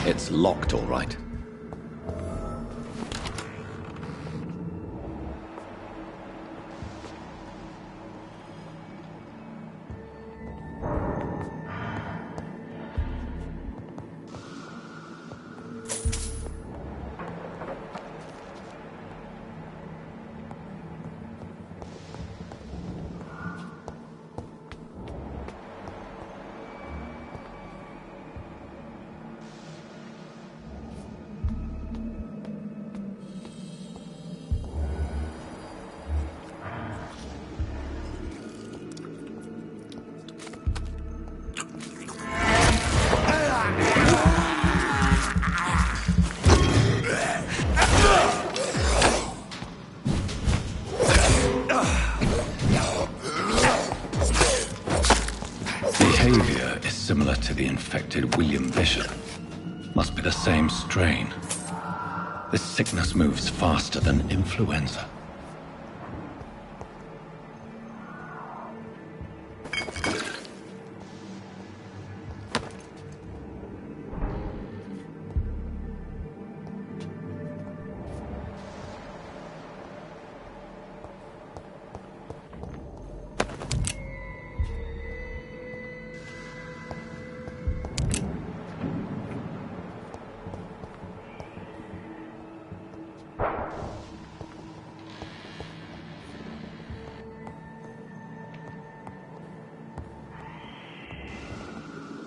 It's locked, all right. Behavior is similar to the infected William Bishop. Must be the same strain. This sickness moves faster than influenza.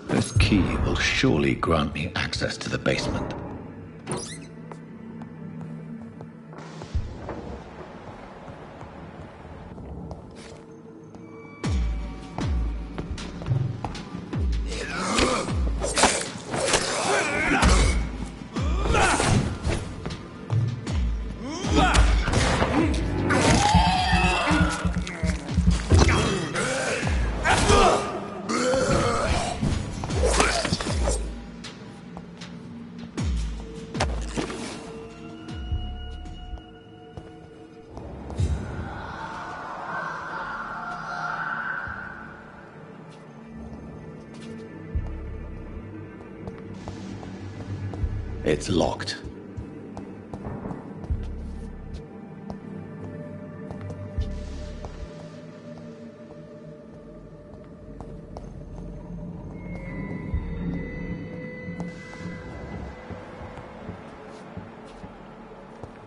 This key will surely grant me access to the basement. It's locked.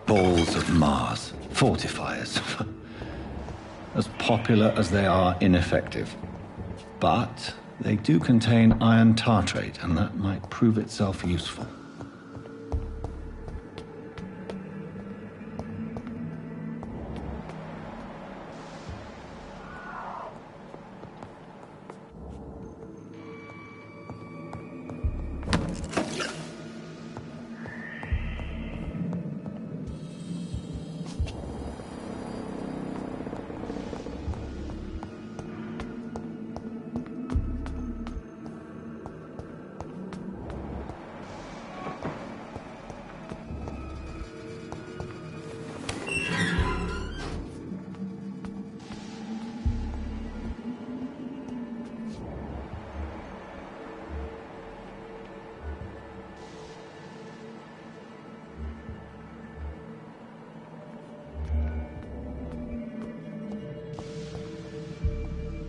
Balls of Mars, fortifiers. As popular as they are ineffective. But they do contain iron tartrate, and that might prove itself useful.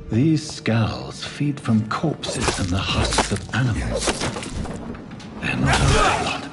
These scowls feed from corpses and the husks of animals. They're not our blood.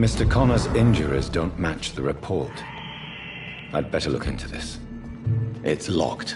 Mr. Connor's injuries don't match the report. I'd better look into this. It's locked.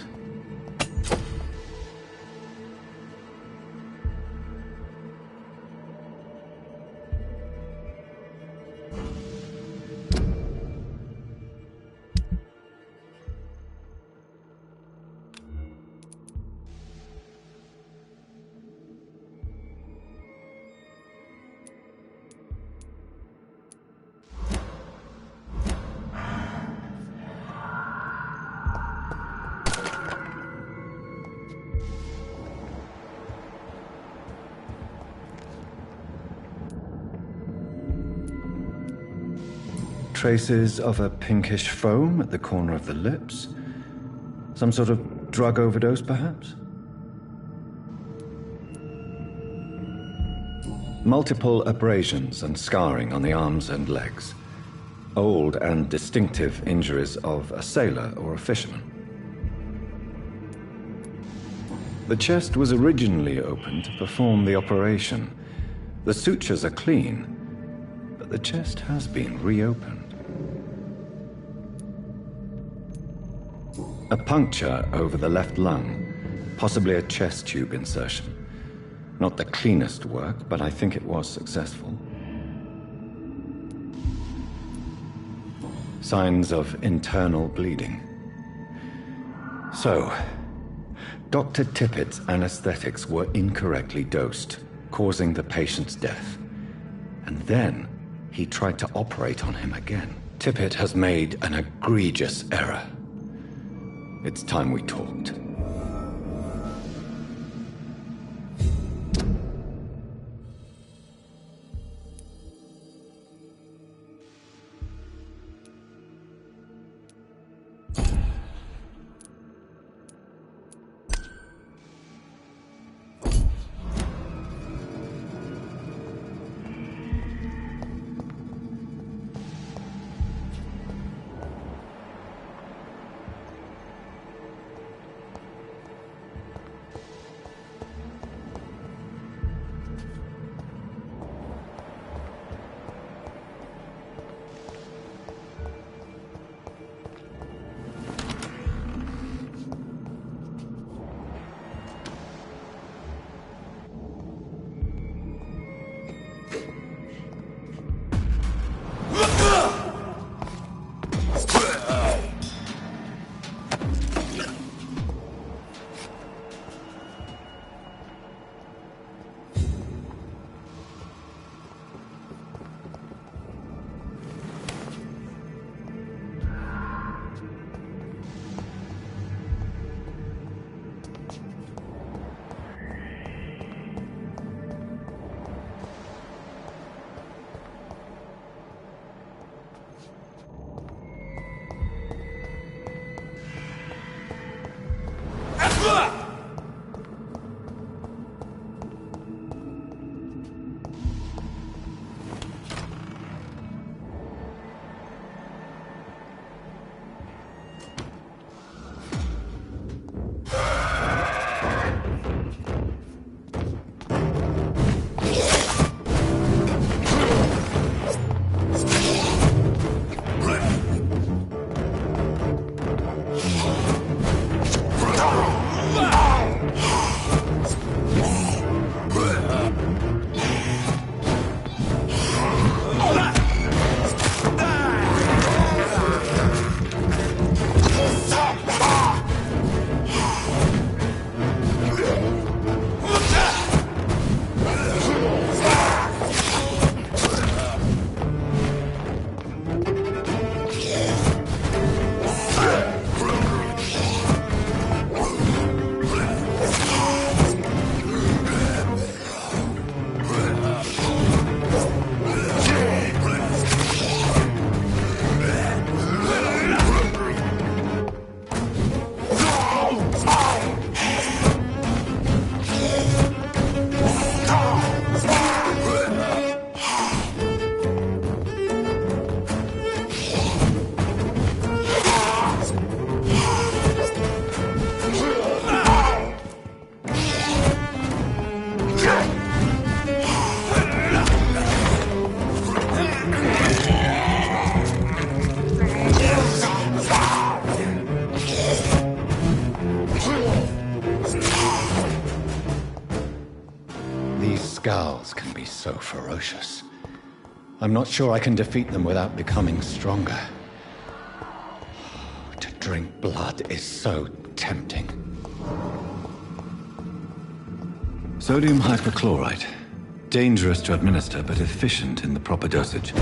Traces of a pinkish foam at the corner of the lips. Some sort of drug overdose, perhaps? Multiple abrasions and scarring on the arms and legs. Old and distinctive injuries of a sailor or a fisherman. The chest was originally opened to perform the operation. The sutures are clean, but the chest has been reopened. A puncture over the left lung, possibly a chest tube insertion. Not the cleanest work, but I think it was successful. Signs of internal bleeding. So, Dr. Tippett's anesthetics were incorrectly dosed, causing the patient's death. And then he tried to operate on him again. Tippett has made an egregious error. It's time we talked. Skals can be so ferocious. I'm not sure I can defeat them without becoming stronger. To drink blood is so tempting. Sodium hypochlorite. Dangerous to administer, but efficient in the proper dosage.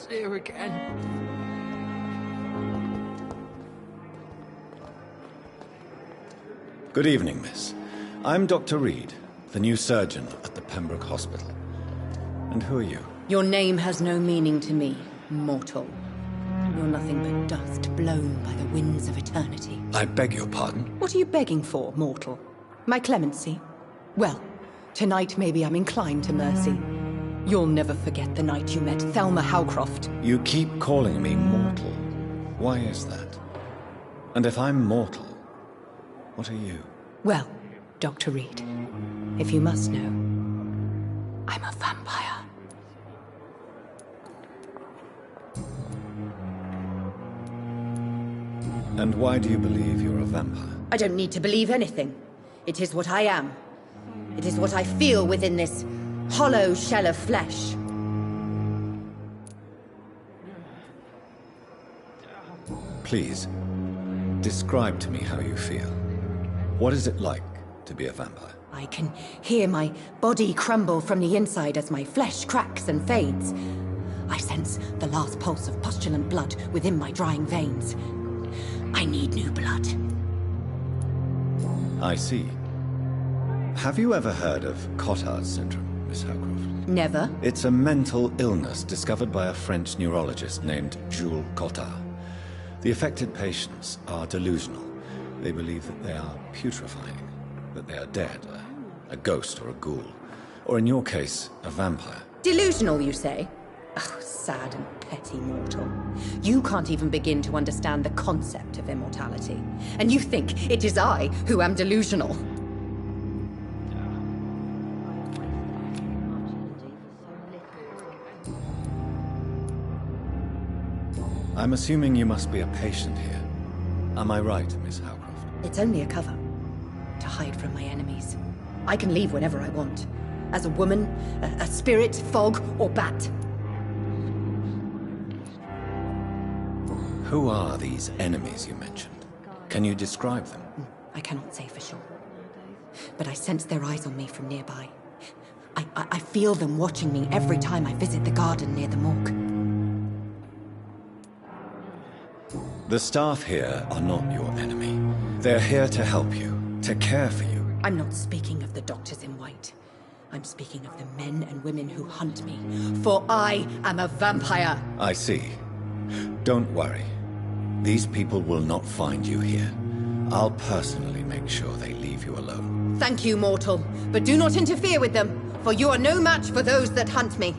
Here again. Good evening, miss. I'm Dr. Reed, the new surgeon at the Pembroke Hospital. And who are you? Your name has no meaning to me, mortal. You're nothing but dust blown by the winds of eternity. I beg your pardon? What are you begging for, mortal? My clemency? Well, tonight maybe I'm inclined to mercy. You'll never forget the night you met Thelma Howcroft. You keep calling me mortal. Why is that? And if I'm mortal, what are you? Well, Dr. Reed, if you must know, I'm a vampire. And why do you believe you're a vampire? I don't need to believe anything. It is what I am. It is what I feel within this hollow shell of flesh. Please, describe to me how you feel. What is it like to be a vampire? I can hear my body crumble from the inside as my flesh cracks and fades. I sense the last pulse of postulant blood within my drying veins. I need new blood. I see. Have you ever heard of Cotard's syndrome, Miss Howcroft? Never. It's a mental illness discovered by a French neurologist named Jules Cotard. The affected patients are delusional. They believe that they are putrefying, that they are dead, a ghost or a ghoul, or in your case, a vampire. Delusional, you say? Oh, sad and petty mortal. You can't even begin to understand the concept of immortality. And you think it is I who am delusional. I'm assuming you must be a patient here. Am I right, Miss Howcroft? It's only a cover. To hide from my enemies. I can leave whenever I want. As a woman, a spirit, fog, or bat. Who are these enemies you mentioned? Can you describe them? I cannot say for sure. But I sense their eyes on me from nearby. I feel them watching me every time I visit the garden near the morgue. The staff here are not your enemy. They're here to help you, to care for you. I'm not speaking of the doctors in white. I'm speaking of the men and women who hunt me. For I am a vampire. I see. Don't worry. These people will not find you here. I'll personally make sure they leave you alone. Thank you, mortal. But do not interfere with them, for you are no match for those that hunt me.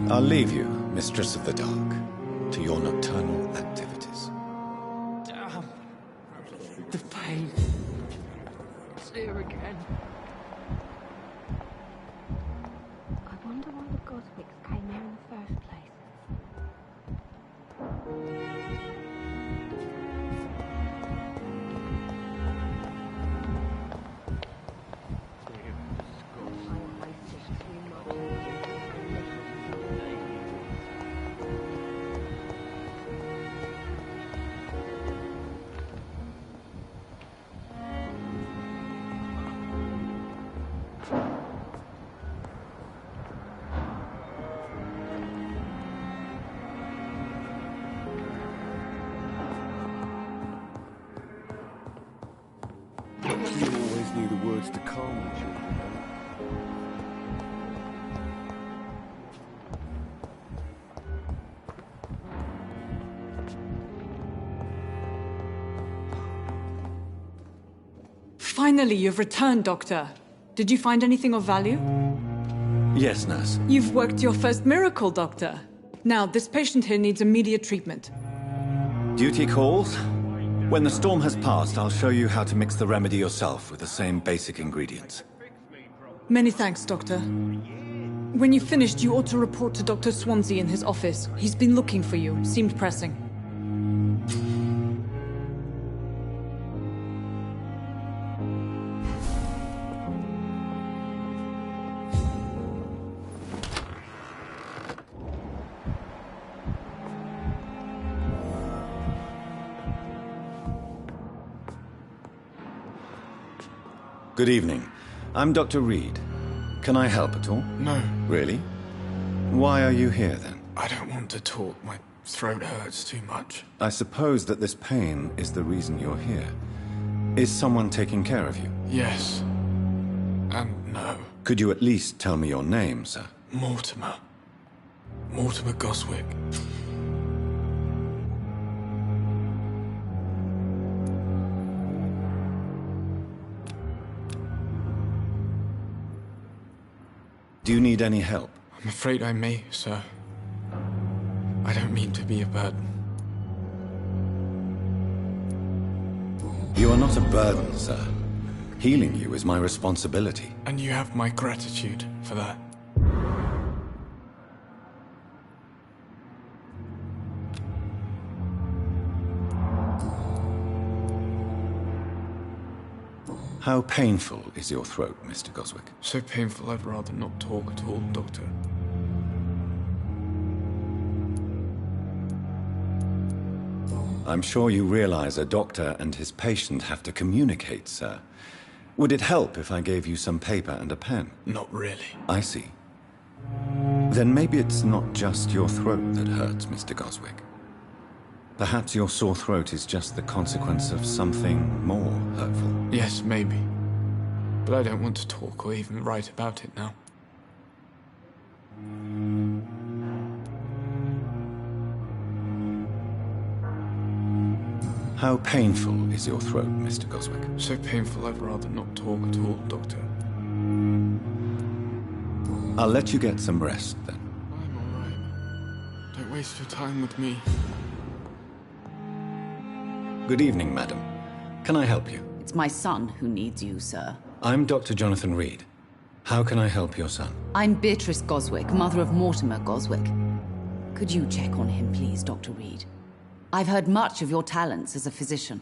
I'll leave you, Mistress of the Dark, to your nocturnal activities. Damn. The pain. It's here again. I wonder why the Goswicks came here in the first place. You always knew the words to calm the children. Finally, you've returned, Doctor. Did you find anything of value? Yes, nurse. You've worked your first miracle, Doctor. Now, this patient here needs immediate treatment. Duty calls. When the storm has passed, I'll show you how to mix the remedy yourself with the same basic ingredients. Many thanks, Doctor. When you've finished, you ought to report to Dr. Swansea in his office. He's been looking for you. Seemed pressing. Good evening. I'm Dr. Reed. Can I help at all? No. Really? Why are you here, then? I don't want to talk. My throat hurts too much. I suppose that this pain is the reason you're here. Is someone taking care of you? Yes. And no. Could you at least tell me your name, sir? Mortimer. Mortimer Goswick. Do you need any help? I'm afraid I may, sir. I don't mean to be a burden. You are not a burden, sir. Healing you is my responsibility. And you have my gratitude for that. How painful is your throat, Mr. Goswick? So painful I'd rather not talk at all, Doctor. I'm sure you realize a doctor and his patient have to communicate, sir. Would it help if I gave you some paper and a pen? Not really. I see. Then maybe it's not just your throat that hurts, Mr. Goswick. Perhaps your sore throat is just the consequence of something more hurtful. Yes, maybe. But I don't want to talk or even write about it now. How painful is your throat, Mr. Goswick? So painful I'd rather not talk at all, Doctor. I'll let you get some rest, then. I'm all right. Don't waste your time with me. Good evening, madam. Can I help you? It's my son who needs you, sir. I'm Dr. Jonathan Reed. How can I help your son? I'm Beatrice Goswick, mother of Mortimer Goswick. Could you check on him, please, Dr. Reed? I've heard much of your talents as a physician.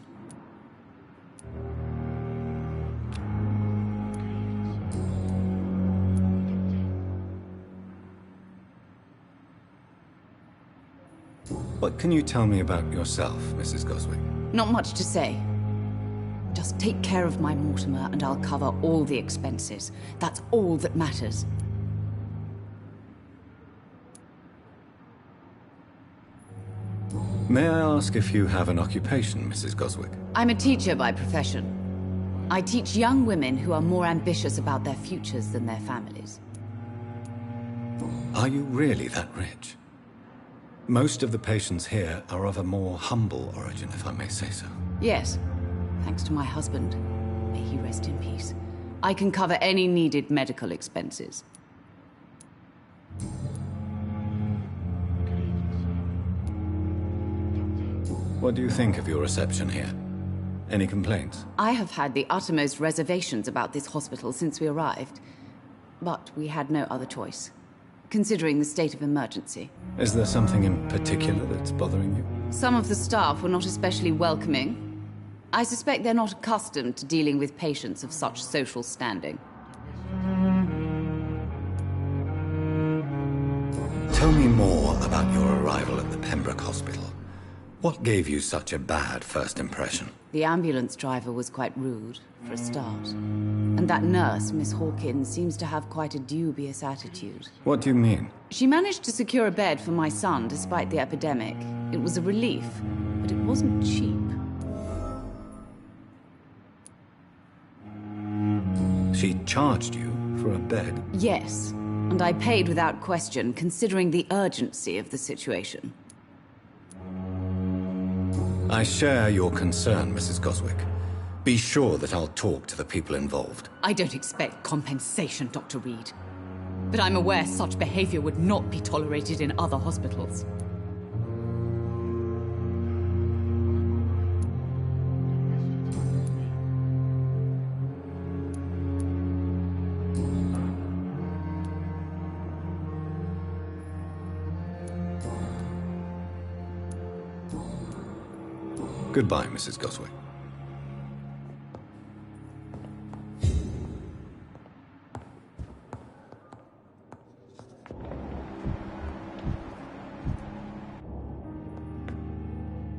What can you tell me about yourself, Mrs. Goswick? Not much to say. Just take care of my Mortimer and I'll cover all the expenses. That's all that matters. May I ask if you have an occupation, Mrs. Goswick? I'm a teacher by profession. I teach young women who are more ambitious about their futures than their families. Are you really that rich? Most of the patients here are of a more humble origin, if I may say so. Yes, thanks to my husband. May he rest in peace. I can cover any needed medical expenses. What do you think of your reception here? Any complaints? I have had the uttermost reservations about this hospital since we arrived. But we had no other choice, considering the state of emergency. Is there something in particular that's bothering you? Some of the staff were not especially welcoming. I suspect they're not accustomed to dealing with patients of such social standing. Tell me more about your arrival at the Pembroke Hospital. What gave you such a bad first impression? The ambulance driver was quite rude, for a start. And that nurse, Miss Hawkins, seems to have quite a dubious attitude. What do you mean? She managed to secure a bed for my son despite the epidemic. It was a relief, but it wasn't cheap. She charged you for a bed? Yes, and I paid without question, considering the urgency of the situation. I share your concern, Mrs. Goswick. Be sure that I'll talk to the people involved. I don't expect compensation, Dr. Reed. but I'm aware such behavior would not be tolerated in other hospitals. Goodbye, Mrs. Goswick.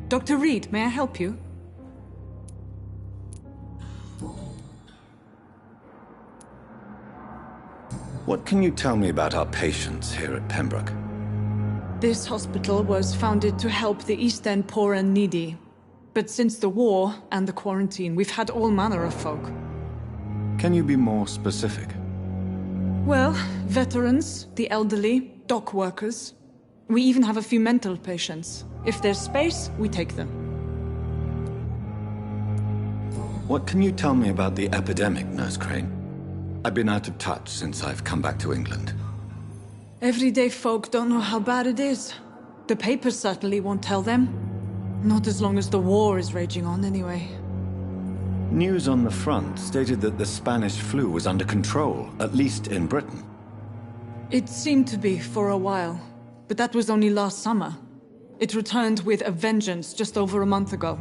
Dr. Reed, may I help you? What can you tell me about our patients here at Pembroke? This hospital was founded to help the East End poor and needy. But since the war and the quarantine, we've had all manner of folk. Can you be more specific? Well, veterans, the elderly, dock workers. We even have a few mental patients. If there's space, we take them. What can you tell me about the epidemic, Nurse Crane? I've been out of touch since I've come back to England. Everyday folk don't know how bad it is. The papers certainly won't tell them. Not as long as the war is raging on, anyway. News on the front stated that the Spanish flu was under control, at least in Britain. It seemed to be for a while, but that was only last summer. It returned with a vengeance just over a month ago.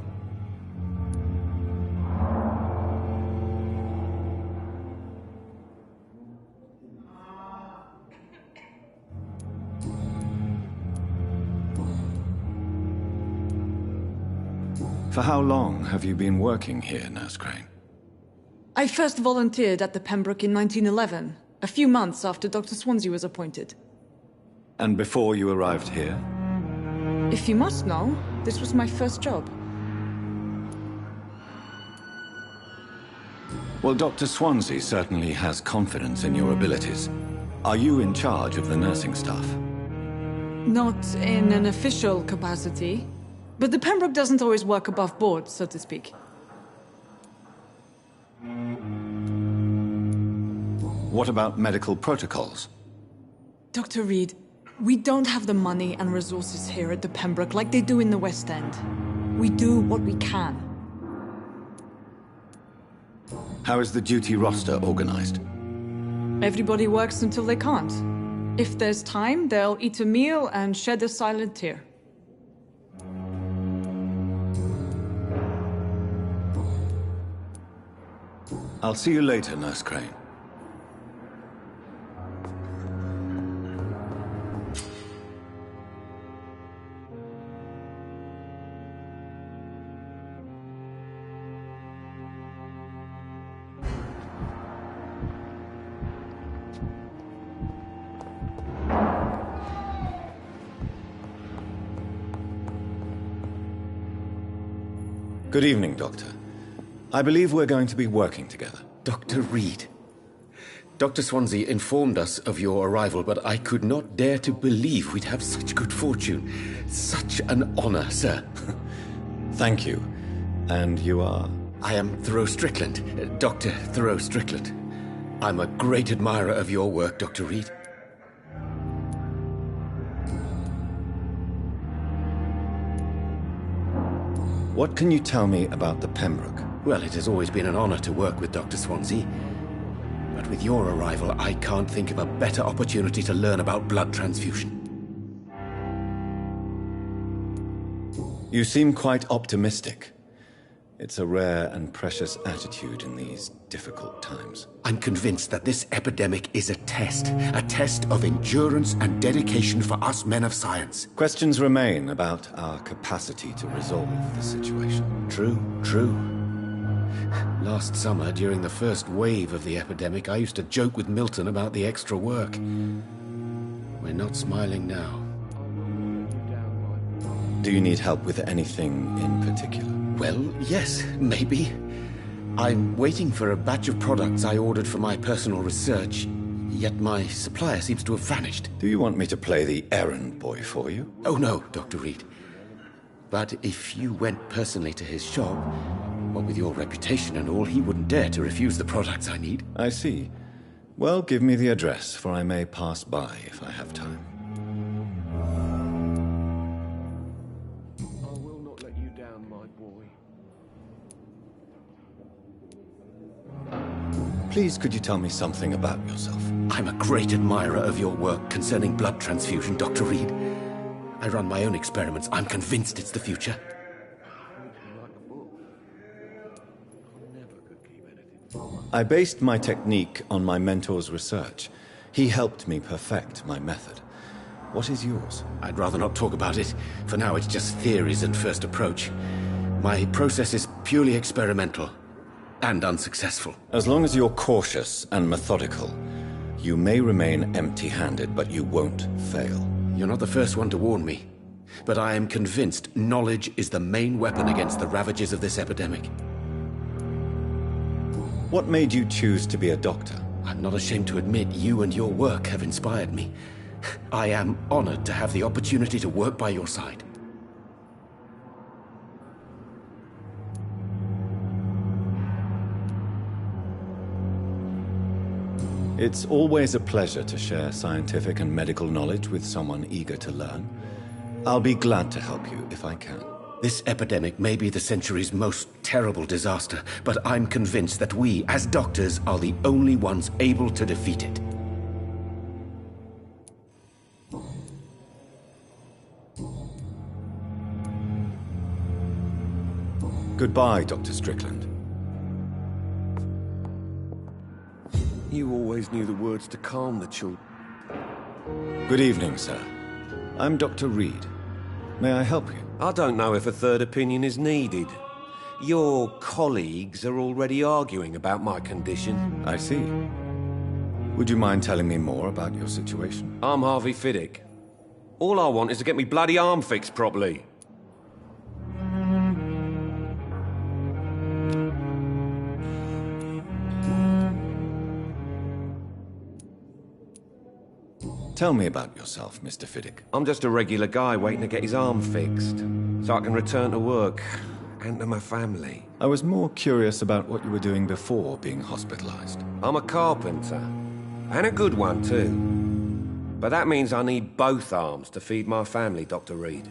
For how long have you been working here, Nurse Crane? I first volunteered at the Pembroke in 1911, a few months after Dr. Swansea was appointed. And before you arrived here? If you must know, this was my first job. Well, Dr. Swansea certainly has confidence in your abilities. Are you in charge of the nursing staff? Not in an official capacity, but the Pembroke doesn't always work above board, so to speak. What about medical protocols? Dr. Reed, we don't have the money and resources here at the Pembroke like they do in the West End. We do what we can. How is the duty roster organized? Everybody works until they can't. If there's time, they'll eat a meal and shed a silent tear. I'll see you later, Nurse Crane. Good evening, Doctor. I believe we're going to be working together. Dr. Reed. Dr. Swansea informed us of your arrival, but I could not dare to believe we'd have such good fortune. Such an honor, sir. Thank you. And you are? I am Thoreau Strickland, Dr. Thoreau Strickland. I'm a great admirer of your work, Dr. Reed. What can you tell me about the Pembroke? Well, it has always been an honor to work with Dr. Swansea. But with your arrival, I can't think of a better opportunity to learn about blood transfusion. You seem quite optimistic. It's a rare and precious attitude in these difficult times. I'm convinced that this epidemic is a test of endurance and dedication for us men of science. Questions remain about our capacity to resolve the situation. True. Last summer, during the first wave of the epidemic, I used to joke with Milton about the extra work. We're not smiling now. Do you need help with anything in particular? Well, yes, maybe. I'm waiting for a batch of products I ordered for my personal research, yet my supplier seems to have vanished. Do you want me to play the errand boy for you? Oh no, Dr. Reed. But if you went personally to his shop, what with your reputation and all, he wouldn't dare to refuse the products I need. I see. Well, give me the address, for I may pass by if I have time. I will not let you down, my boy. Please, could you tell me something about yourself? I'm a great admirer of your work concerning blood transfusion, Dr. Reed. I run my own experiments. I'm convinced it's the future. I based my technique on my mentor's research. He helped me perfect my method. What is yours? I'd rather not talk about it. For now, it's just theories and first approach. My process is purely experimental and unsuccessful. As long as you're cautious and methodical, you may remain empty-handed, but you won't fail. You're not the first one to warn me, but I am convinced knowledge is the main weapon against the ravages of this epidemic. What made you choose to be a doctor? I'm not ashamed to admit you and your work have inspired me. I am honored to have the opportunity to work by your side. It's always a pleasure to share scientific and medical knowledge with someone eager to learn. I'll be glad to help you if I can. This epidemic may be the century's most terrible disaster, but I'm convinced that we, as doctors, are the only ones able to defeat it. Goodbye, Dr. Strickland. You always knew the words to calm the children. Good evening, sir. I'm Dr. Reed. May I help you? I don't know if a third opinion is needed. Your colleagues are already arguing about my condition. I see. Would you mind telling me more about your situation? I'm Harvey Fiddick. All I want is to get me bloody arm fixed properly. Tell me about yourself, Mr. Fiddick. I'm just a regular guy waiting to get his arm fixed, so I can return to work and to my family. I was more curious about what you were doing before being hospitalized. I'm a carpenter, and a good one too. But that means I need both arms to feed my family, Dr. Reed.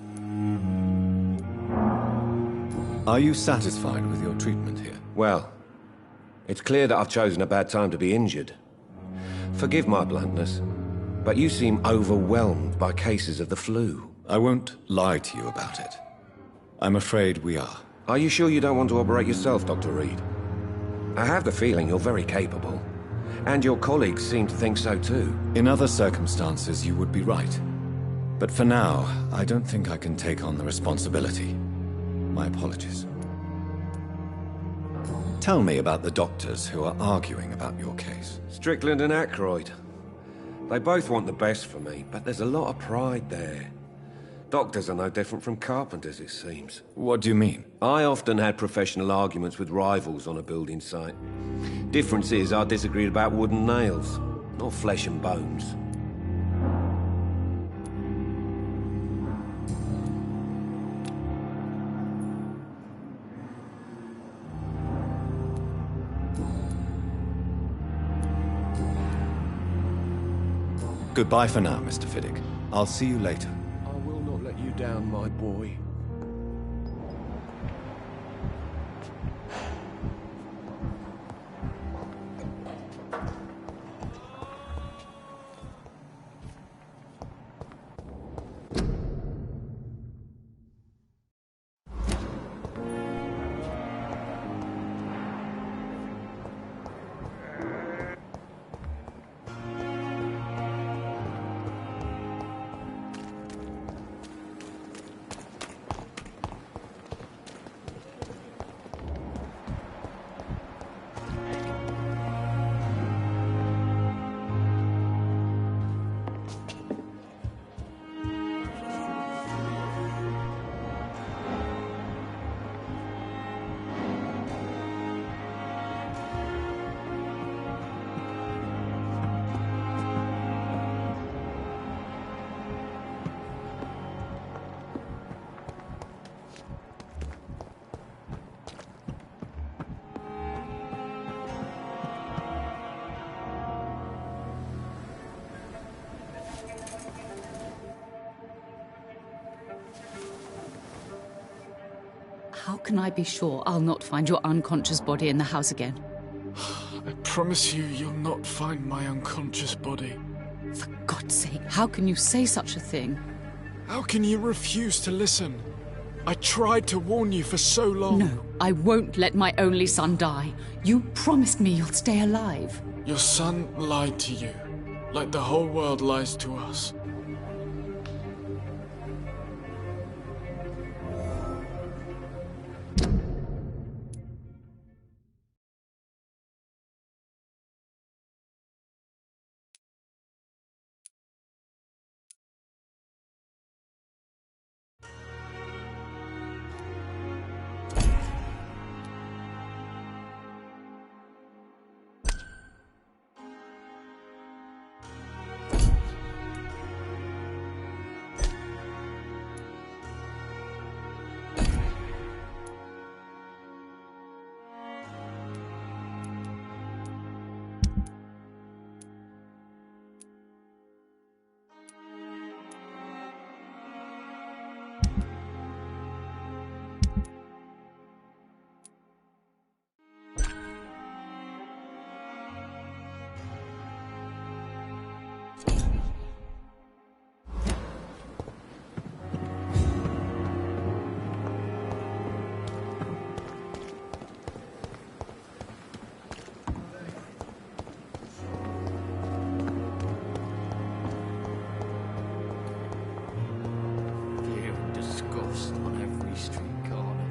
Are you satisfied with your treatment here? Well, it's clear that I've chosen a bad time to be injured. Forgive my bluntness, but you seem overwhelmed by cases of the flu. I won't lie to you about it. I'm afraid we are. Are you sure you don't want to operate yourself, Dr. Reed? I have the feeling you're very capable. And your colleagues seem to think so too. In other circumstances, you would be right. But for now, I don't think I can take on the responsibility. My apologies. Tell me about the doctors who are arguing about your case. Strickland and Aykroyd. They both want the best for me, but there's a lot of pride there. Doctors are no different from carpenters, it seems. What do you mean? I often had professional arguments with rivals on a building site. Difference is I disagreed about wooden nails, not flesh and bones. Goodbye for now, Mr. Fiddick. I'll see you later. I will not let you down, my boy. How can I be sure I'll not find your unconscious body in the house again? I promise you, you'll not find my unconscious body. For God's sake, how can you say such a thing? How can you refuse to listen? I tried to warn you for so long. No, I won't let my only son die. You promised me you'll stay alive. Your son lied to you, like the whole world lies to us. On every street corner.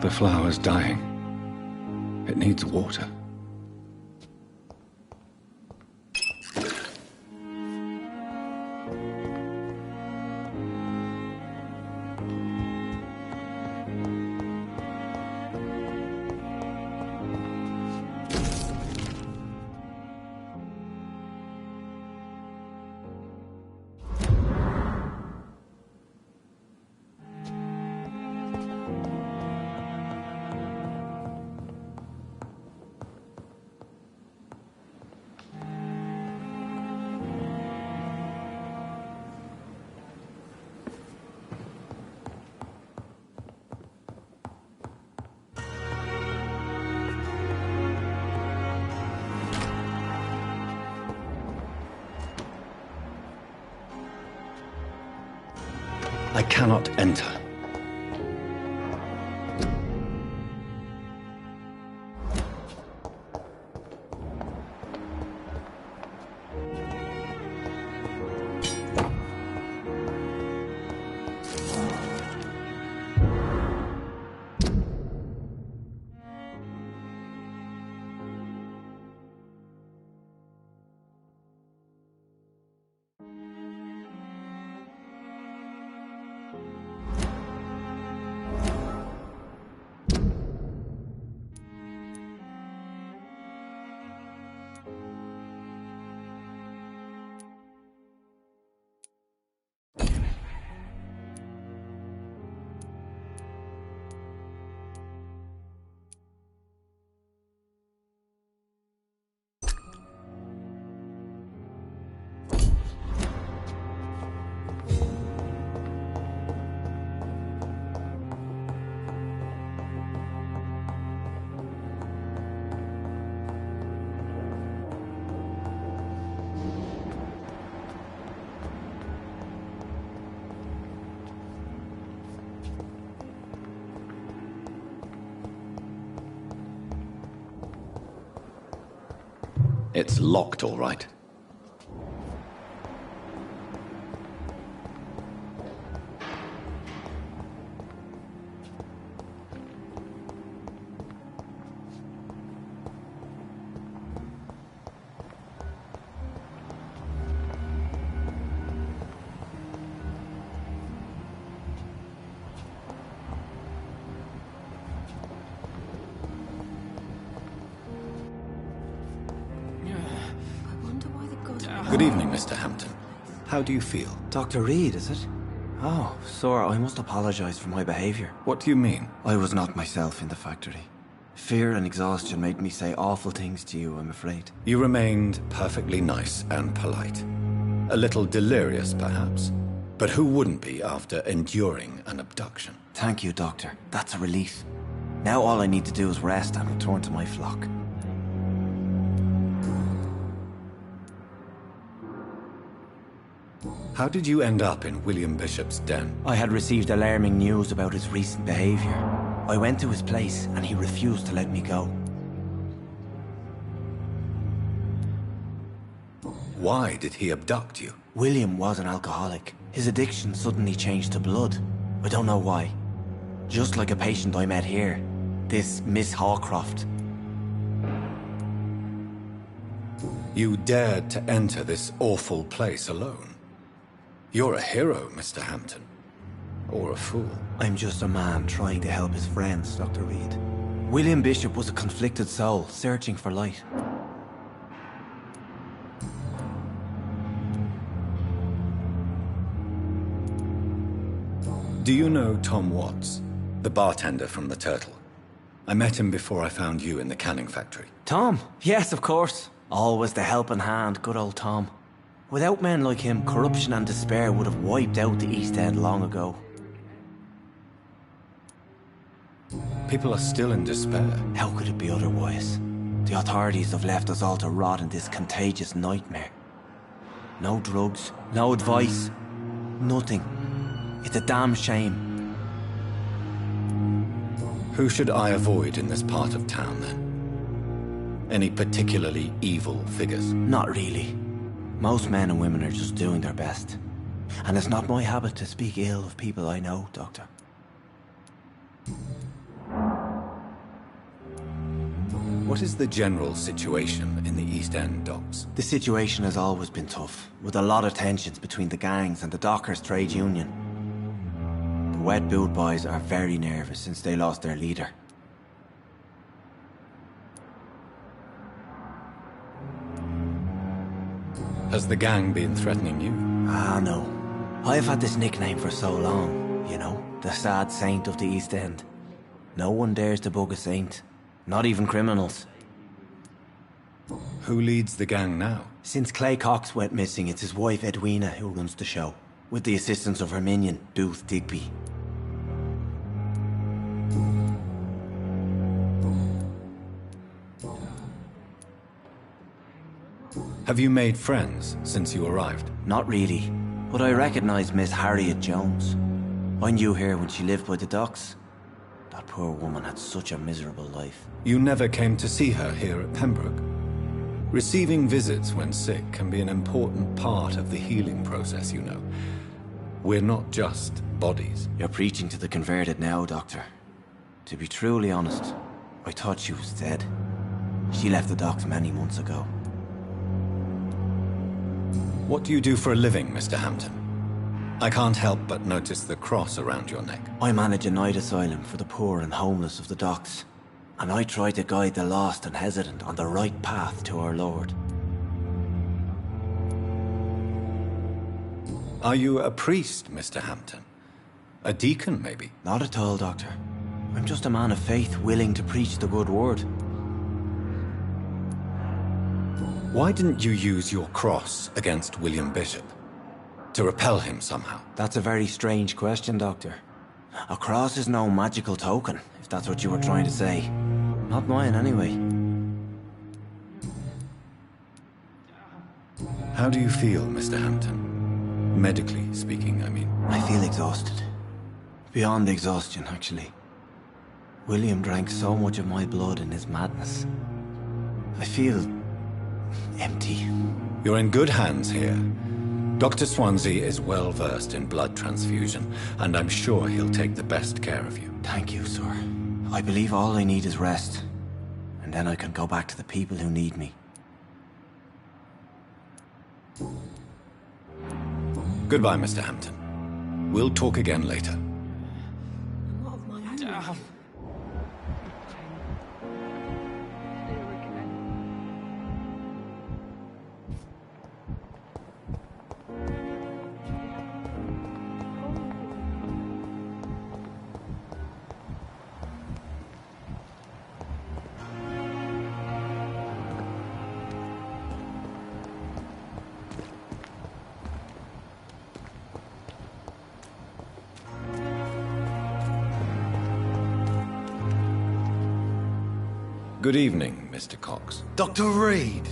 The flower's dying. It needs water. I cannot enter. It's locked, all right. Good evening, Mr. Hampton. How do you feel? Dr. Reed, is it? Oh, sir, I must apologize for my behavior. What do you mean? I was not myself in the factory. Fear and exhaustion made me say awful things to you, I'm afraid. You remained perfectly nice and polite. A little delirious, perhaps. But who wouldn't be after enduring an abduction? Thank you, Doctor. That's a relief. Now all I need to do is rest and return to my flock. How did you end up in William Bishop's den? I had received alarming news about his recent behavior. I went to his place and he refused to let me go. Why did he abduct you? William was an alcoholic. His addiction suddenly changed to blood. I don't know why. Just like a patient I met here. This Miss Hawcroft. You dared to enter this awful place alone. You're a hero, Mr. Hampton. Or a fool. I'm just a man trying to help his friends, Dr. Reed. William Bishop was a conflicted soul, searching for light. Do you know Tom Watts, the bartender from the Turtle? I met him before I found you in the canning factory. Tom? Yes, of course. Always the helping hand, good old Tom. Without men like him, corruption and despair would have wiped out the East End long ago. People are still in despair. How could it be otherwise? The authorities have left us all to rot in this contagious nightmare. No drugs, no advice, nothing. It's a damn shame. Who should I avoid in this part of town, then? Any particularly evil figures? Not really. Most men and women are just doing their best. And it's not my habit to speak ill of people I know, Doctor. What is the general situation in the East End docks? The situation has always been tough, with a lot of tensions between the gangs and the dockers' trade union. The wet boot boys are very nervous since they lost their leader. Has the gang been threatening you? Ah, no. I've had this nickname for so long, you know, the sad saint of the East End. No one dares to bug a saint, not even criminals. Who leads the gang now? Since Clay Cox went missing, it's his wife Edwina who runs the show, with the assistance of her minion, Booth Digby. Have you made friends since you arrived? Not really, but I recognize Miss Harriet Jones. I knew her when she lived by the docks. That poor woman had such a miserable life. You never came to see her here at Pembroke? Receiving visits when sick can be an important part of the healing process, you know. We're not just bodies. You're preaching to the converted now, Doctor. To be truly honest, I thought she was dead. She left the docks many months ago. What do you do for a living, Mr. Hampton? I can't help but notice the cross around your neck. I manage a night asylum for the poor and homeless of the docks. And I try to guide the lost and hesitant on the right path to our Lord. Are you a priest, Mr. Hampton? A deacon, maybe? Not at all, Doctor. I'm just a man of faith willing to preach the good word. Why didn't you use your cross against William Bishop? To repel him somehow? That's a very strange question, Doctor. A cross is no magical token, if that's what you were trying to say. Not mine, anyway. How do you feel, Mr. Hampton? Medically speaking, I mean. I feel exhausted. Beyond exhaustion, actually. William drank so much of my blood in his madness. I feel Empty. You're in good hands here. Dr. Swansea is well versed in blood transfusion, and I'm sure he'll take the best care of you. Thank you, sir. I believe all I need is rest. And then I can go back to the people who need me. Goodbye, Mr. Hampton. We'll talk again later. Good evening, Mr. Cox. Dr. Reed.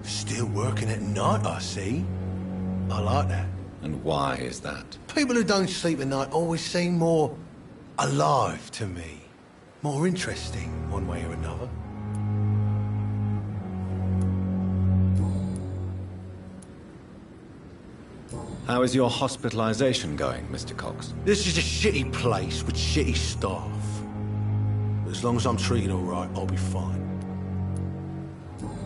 Still working at night, I see. I like that. And why is that? People who don't sleep at night always seem more alive to me. More interesting, one way or another. How is your hospitalization going, Mr. Cox? This is a shitty place with shitty staff. But as long as I'm treated all right, I'll be fine.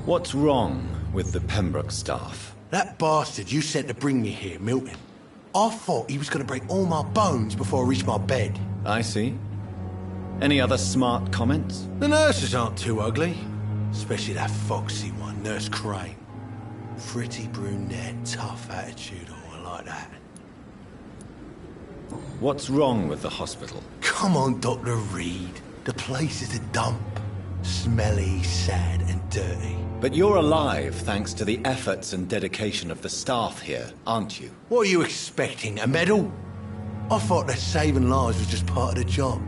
What's wrong with the Pembroke staff? That bastard you sent to bring me here, Milton. I thought he was going to break all my bones before I reached my bed. I see. Any other smart comments? The nurses aren't too ugly. Especially that foxy one, Nurse Crane. Pretty brunette, tough attitude, oh, I like that. What's wrong with the hospital? Come on, Dr. Reed. The place is a dump. Smelly, sad, and dirty. But you're alive thanks to the efforts and dedication of the staff here, aren't you? What are you expecting, a medal? I thought that saving lives was just part of the job.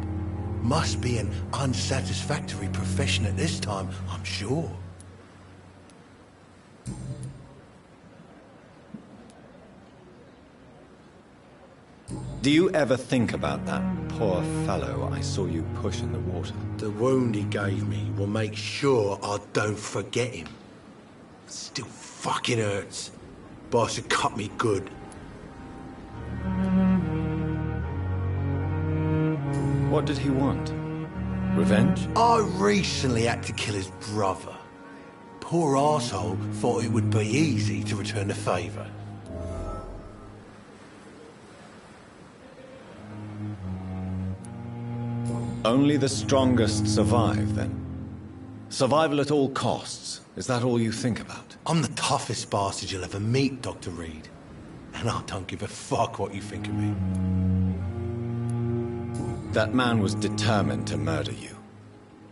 Must be an unsatisfactory profession at this time, I'm sure. Do you ever think about that poor fellow I saw you push in the water? The wound he gave me will make sure I don't forget him. Still fucking hurts. Boss had cut me good. What did he want? Revenge? I recently had to kill his brother. Poor arsehole thought it would be easy to return the favour. Only the strongest survive, then? Survival at all costs. Is that all you think about? I'm the toughest bastard you'll ever meet, Dr. Reed. And I don't give a fuck what you think of me. That man was determined to murder you.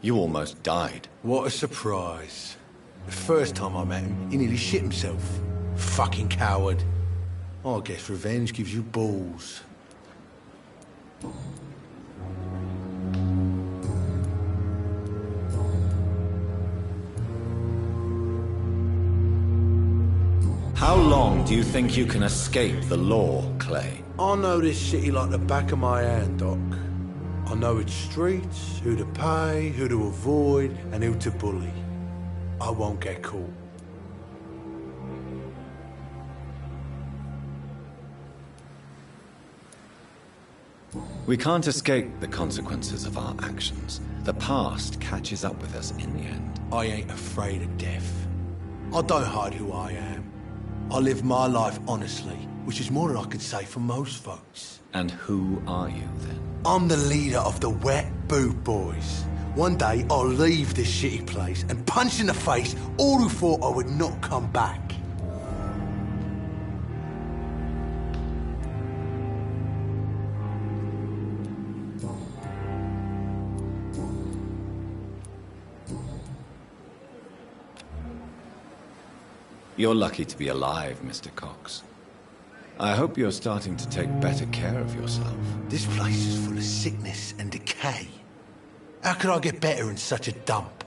You almost died. What a surprise. The first time I met him, he nearly shit himself. Fucking coward. I guess revenge gives you balls. How long do you think you can escape the law, Clay? I know this city like the back of my hand, Doc. I know its streets, who to pay, who to avoid, and who to bully. I won't get caught. We can't escape the consequences of our actions. The past catches up with us in the end. I ain't afraid of death. I don't hide who I am. I live my life honestly, which is more than I could say for most folks. And who are you, then? I'm the leader of the Wet Boot Boys. One day, I'll leave this shitty place and punch in the face all who thought I would not come back. You're lucky to be alive, Mr. Cox. I hope you're starting to take better care of yourself. This place is full of sickness and decay. How could I get better in such a dump?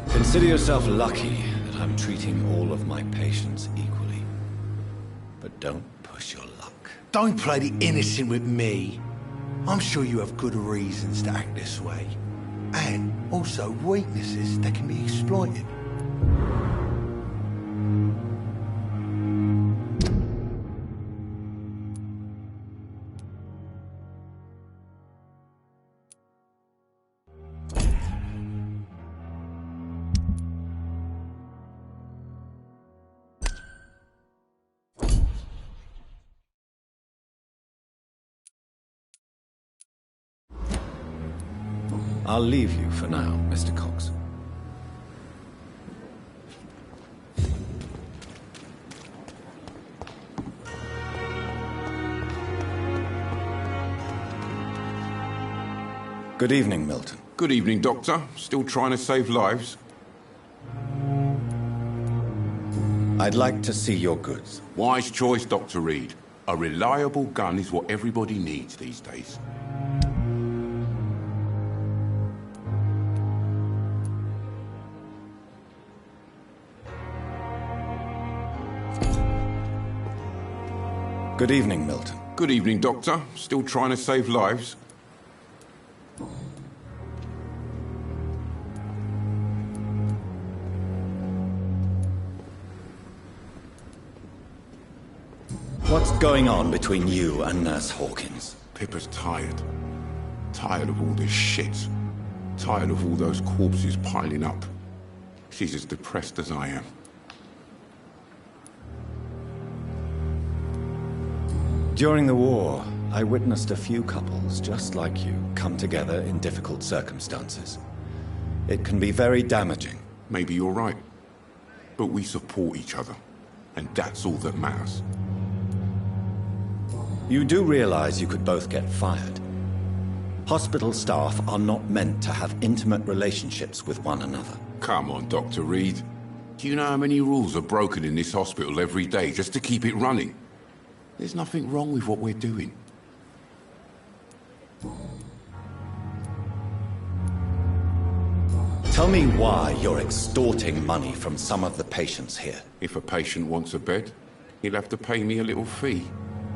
Consider yourself lucky that I'm treating all of my patients equally. But don't push your luck. Don't play the innocent with me. I'm sure you have good reasons to act this way. and also weaknesses that can be exploited. I'll leave you for now, Mr. Cox. Good evening, Milton. Good evening, Doctor. Still trying to save lives? I'd like to see your goods. Wise choice, Dr. Reed. A reliable gun is what everybody needs these days. Good evening, Milton. Good evening, Doctor. Still trying to save lives? What's going on between you and Nurse Hawkins? Pippa's tired. Tired of all this shit. Tired of all those corpses piling up. She's as depressed as I am. During the war, I witnessed a few couples just like you come together in difficult circumstances. It can be very damaging. Maybe you're right. But we support each other. And that's all that matters. You do realize you could both get fired. Hospital staff are not meant to have intimate relationships with one another. Come on, Dr. Reed. Do you know how many rules are broken in this hospital every day just to keep it running? There's nothing wrong with what we're doing. Tell me why you're extorting money from some of the patients here. If a patient wants a bed, he'll have to pay me a little fee.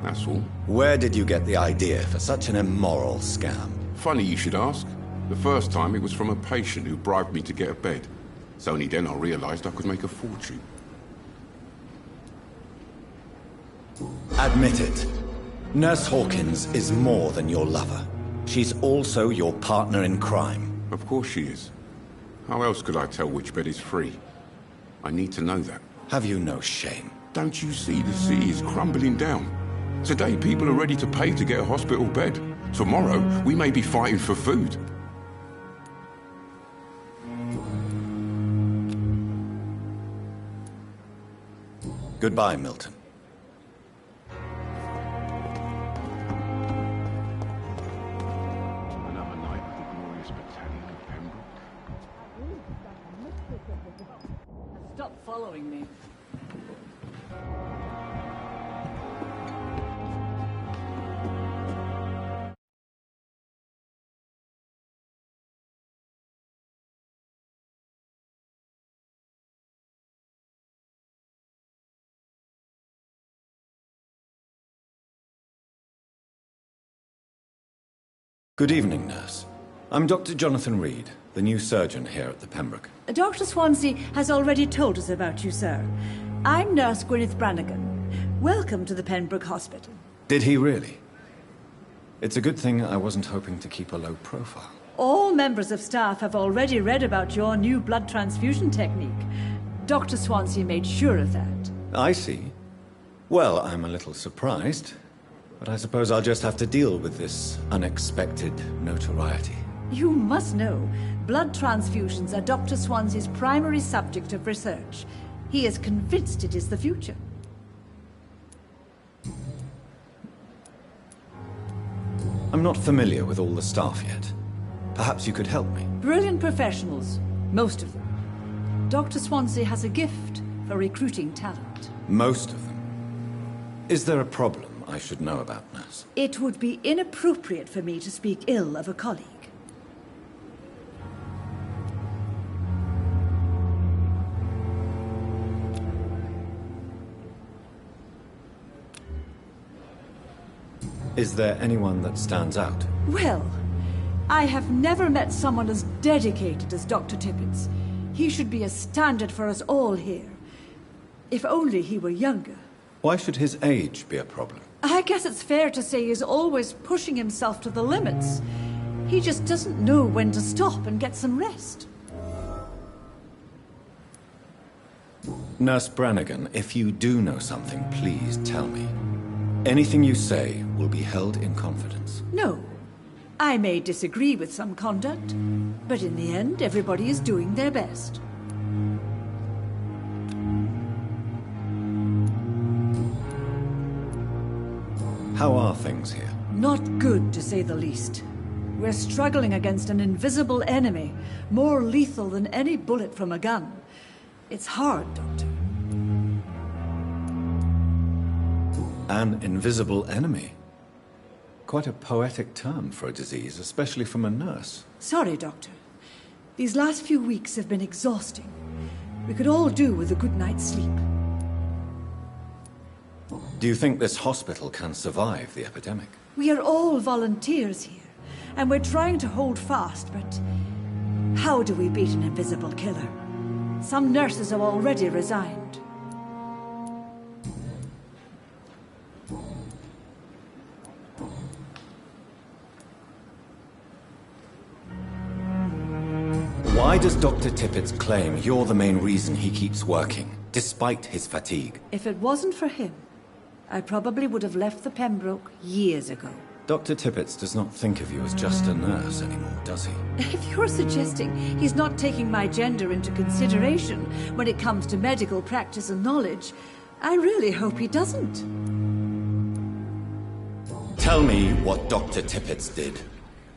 That's all. Where did you get the idea for such an immoral scam? Funny you should ask. The first time it was from a patient who bribed me to get a bed. It's only then I realized I could make a fortune. Admit it. Nurse Hawkins is more than your lover. She's also your partner in crime. Of course she is. How else could I tell which bed is free? I need to know that. Have you no shame? Don't you see the city is crumbling down? Today people are ready to pay to get a hospital bed. Tomorrow we may be fighting for food. Goodbye, Milton. Another night with the glorious battalion of Pembroke. Stop following me. Good evening, nurse. I'm Dr. Jonathan Reed, the new surgeon here at the Pembroke. Dr. Swansea has already told us about you, sir. I'm Nurse Gwyneth Brannigan. Welcome to the Pembroke Hospital. Did he really? It's a good thing I wasn't hoping to keep a low profile. All members of staff have already read about your new blood transfusion technique. Dr. Swansea made sure of that. I see. Well, I'm a little surprised, but I suppose I'll just have to deal with this unexpected notoriety. You must know, blood transfusions are Dr. Swansea's primary subject of research. He is convinced it is the future. I'm not familiar with all the staff yet. Perhaps you could help me. Brilliant professionals, most of them. Dr. Swansea has a gift for recruiting talent. Most of them. Is there a problem I should know about, nurse? It would be inappropriate for me to speak ill of a colleague. Is there anyone that stands out? Well, I have never met someone as dedicated as Dr. Tippett. He should be a standard for us all here. If only he were younger. Why should his age be a problem? I guess it's fair to say he's always pushing himself to the limits. He just doesn't know when to stop and get some rest. Nurse Brannigan, if you do know something, please tell me. Anything you say will be held in confidence. No. I may disagree with some conduct, but in the end, everybody is doing their best. How are things here? Not good, to say the least. We're struggling against an invisible enemy, more lethal than any bullet from a gun. It's hard, Doctor. An invisible enemy? Quite a poetic term for a disease, especially from a nurse. Sorry, Doctor. These last few weeks have been exhausting. We could all do with a good night's sleep. Do you think this hospital can survive the epidemic? We are all volunteers here, and we're trying to hold fast, but how do we beat an invisible killer? Some nurses have already resigned. Why does Dr. Tippett claim you're the main reason he keeps working, despite his fatigue? If it wasn't for him, I probably would have left the Pembroke years ago. Dr. Tippett does not think of you as just a nurse anymore, does he? If you're suggesting he's not taking my gender into consideration when it comes to medical practice and knowledge, I really hope he doesn't. Tell me what Dr. Tippett did.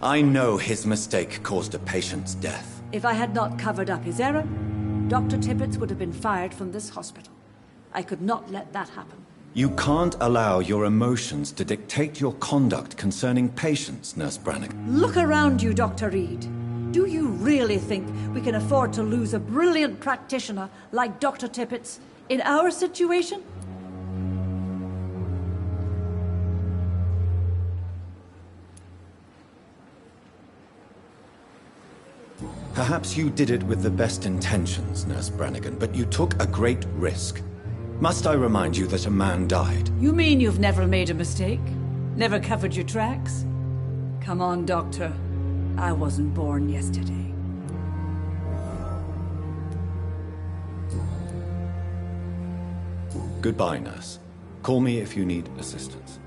I know his mistake caused a patient's death. If I had not covered up his error, Dr. Tippett would have been fired from this hospital. I could not let that happen. You can't allow your emotions to dictate your conduct concerning patients, Nurse Brannigan. Look around you, Dr. Reed. Do you really think we can afford to lose a brilliant practitioner like Dr. Tippett in our situation? Perhaps you did it with the best intentions, Nurse Brannigan, but you took a great risk. Must I remind you that a man died? You mean you've never made a mistake? Never covered your tracks? Come on, Doctor. I wasn't born yesterday. Goodbye, nurse. Call me if you need assistance.